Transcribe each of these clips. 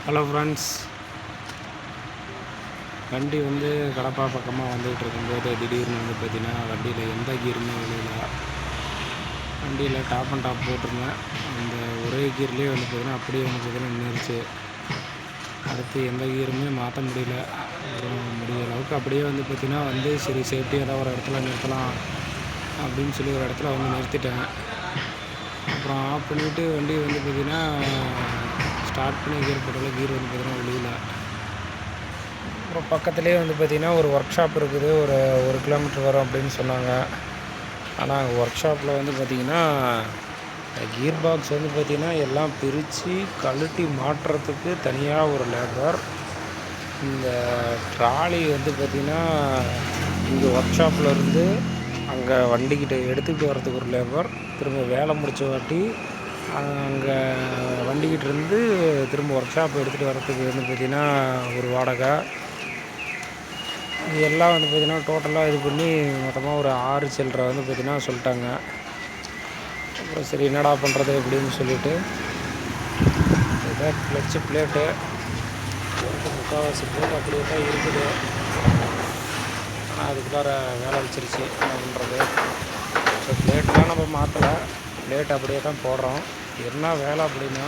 Hello friends, வண்டி கடப்பா பக்கமாக வந்துகிட்டு இருக்கும்போது திடீர்னு பார்த்திங்கன்னா வண்டியில் எந்த கீருமே விழுல. வண்டியில் டாப் அண்ட் டாப் போட்டிருந்தேன். அந்த ஒரே கீர்லேயே பார்த்திங்கன்னா அப்படியே நின்றுச்சு. அடுத்து எந்த கீருமே மாற்ற முடியல. முடிய அளவுக்கு அப்படியே பார்த்திங்கன்னா சரி சேஃப்டியாக ஏதாவது ஒரு இடத்துல நிறுத்தலாம் அப்படின்னு சொல்லி ஒரு இடத்துல நிறுத்திட்டேன். அப்புறம் ஆஃப் பண்ணிவிட்டு வண்டி பார்த்திங்கன்னா ஸ்டார்ட் பண்ணி கீர் போட்டாலும் கீர் பார்த்திங்கன்னா விழுல. அப்புறம் பக்கத்துலேயே பார்த்திங்கன்னா ஒரு ஒர்க் ஷாப் இருக்குது. ஒரு 1 கிலோமீட்டர் வரும் அப்படின்னு சொன்னாங்க. ஆனால் அங்கே ஒர்க் ஷாப்பில் பார்த்திங்கன்னா கீர் பாக்ஸ் பார்த்திங்கன்னா எல்லாம் பிரித்து கழட்டி மாட்டுறதுக்கு தனியாக ஒரு லேபர், இந்த ட்ராலி பார்த்திங்கன்னா இங்கே ஒர்க் ஷாப்பில் இருந்து அங்கே வண்டிக்கிட்ட எடுத்துக்கிட்டு வரதுக்கு ஒரு லேபர், திரும்ப வேலை முடித்த வாட்டி அங்கே வண்டிக்கிட்ட இருந்து திரும்ப ஒர்க் ஷாப் எடுத்துகிட்டு வரதுக்கு பார்த்திங்கன்னா ஒரு வாடகை, இது எல்லாம் பார்த்திங்கன்னா டோட்டலாக இது பண்ணி மொத்தமாக ஒரு 6 சில்லரை பார்த்திங்கன்னா சொல்லிட்டாங்க. அப்புறம் சரி என்னடா பண்ணுறது அப்படின்னு சொல்லிவிட்டு இதை கிளச்சு பிளேட்டு முக்கால்வாசி பிளேட் அப்படியே தான் இருக்குது. ஆனால் அதுக்குள்ளார வேலை வச்சிருச்சு. என்ன பண்ணுறது? ஸோ பிளேட்லாம் நம்ம மாற்றலை, பிளேட் அப்படியே தான் போடுறோம். என்ன வேலை அப்படின்னா,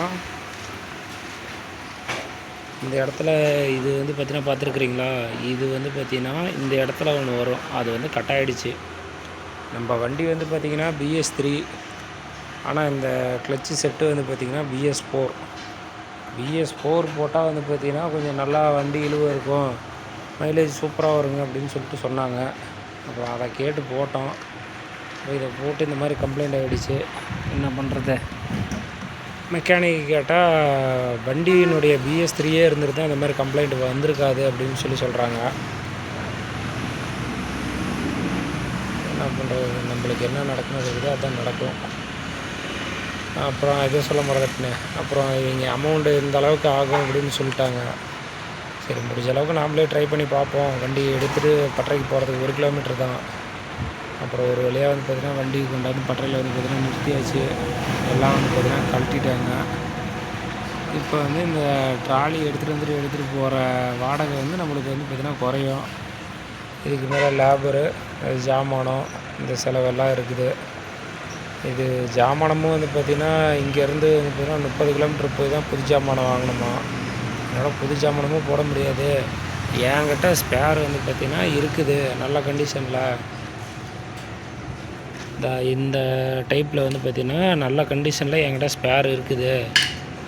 இந்த இடத்துல இது பார்த்திங்கன்னா பார்த்துருக்குறீங்களா, இது பார்த்திங்கன்னா இந்த இடத்துல ஒன்று வரும், அது கட் ஆகிடுச்சு. நம்ம வண்டி பார்த்திங்கன்னா BS3, ஆனால் இந்த கிளச்சு செட்டு பார்த்திங்கன்னா BS4. BS4 போட்டால் பார்த்திங்கன்னா கொஞ்சம் நல்லா வண்டி இழுவ இருக்கும், மைலேஜ் சூப்பராக வருங்க அப்படின்னு சொல்லிட்டு சொன்னாங்க. அப்புறம் அதை கேட்டு போட்டோம். இதை போட்டு இந்த மாதிரி கம்ப்ளைண்ட் ஆகிடுச்சு. என்ன பண்ணுறது? மெக்கானிக் கேட்டால் வண்டியினுடைய BS3 இருந்துருந்தால் இந்த மாதிரி கம்ப்ளைண்ட் வந்திருக்காது அப்படின்னு சொல்கிறாங்க. என்ன பண்ணுறது? நம்மளுக்கு என்ன நடக்குது அதான் நடக்கும். அப்புறம் எதுவும் சொல்ல மறந்துட்டேன். அப்புறம் இவங்க அமௌண்ட்டு இந்த அளவுக்கு ஆகும் அப்படின்னு சொல்லிட்டாங்க. சரி, முடிஞ்ச அளவுக்கு நாமளே ட்ரை பண்ணி பார்ப்போம். வண்டி எடுத்துகிட்டு பட்டறைக்கு போகிறதுக்கு 1 கிலோமீட்டர் தான். அப்புறம் ஒரு வழியாக பார்த்திங்கன்னா வண்டி கொண்டாந்து பட்டறையில் பார்த்திங்கன்னா நிறுத்தியாச்சு. எல்லாம் பார்த்திங்கன்னா கழட்டிட்டாங்க. இப்போ இந்த ட்ராலி எடுத்துகிட்டு போகிற வாடகை நம்மளுக்கு பார்த்திங்கன்னா குறையும். இதுக்கு மேலே லேபரு, ஜாமானம், இந்த செலவெல்லாம் இருக்குது. இது ஜாமானமும் பார்த்திங்கன்னா இங்கேருந்து பார்த்திங்கன்னா 30 கிலோமீட்டர் போய் தான் புது ஜாமானம் வாங்கணுமா. அதனால் புது ஜாமானமும் போட முடியாது. என்கிட்ட ஸ்பேர் பார்த்திங்கன்னா இருக்குது நல்ல கண்டிஷனில். இந்த டைப்பில் பார்த்திங்கன்னா நல்ல கண்டிஷனில் என்கிட்ட ஸ்பேர் இருக்குது,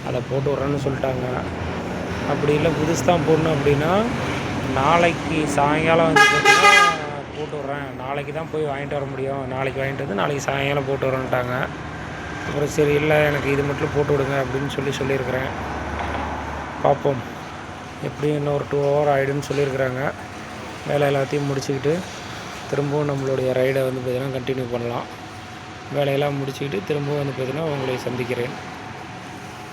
அதை போட்டு விட்றேன்னு சொல்லிட்டாங்க. அப்படி இல்லை புதுசு தான் போடணும் அப்படின்னா நாளைக்கு சாயங்காலம் பார்த்திங்கன்னா போட்டு விட்றேன், நாளைக்கு தான் போய் வாங்கிட்டு வர முடியும், நாளைக்கு வாங்கிட்டு வந்து நாளைக்கு சாயங்காலம் போட்டு வரேன்ட்டாங்க. அப்புறம் சரி இல்லை எனக்கு இது மட்டும் போட்டு விடுங்க அப்படின்னு சொல்லியிருக்கிறேன். பார்ப்போம், எப்படியும் இன்னும் ஒரு 2 ஹவர் ஆகிடுன்னு சொல்லியிருக்கிறாங்க. வேலை எல்லாத்தையும் முடிச்சுக்கிட்டு திரும்பவும் நம்மளுடைய ரைடை பார்த்திங்கன்னா கண்டினியூ பண்ணலாம். வேலையெல்லாம் முடிச்சுக்கிட்டு திரும்பவும் பார்த்திங்கன்னா உங்களை சந்திக்கிறேன்.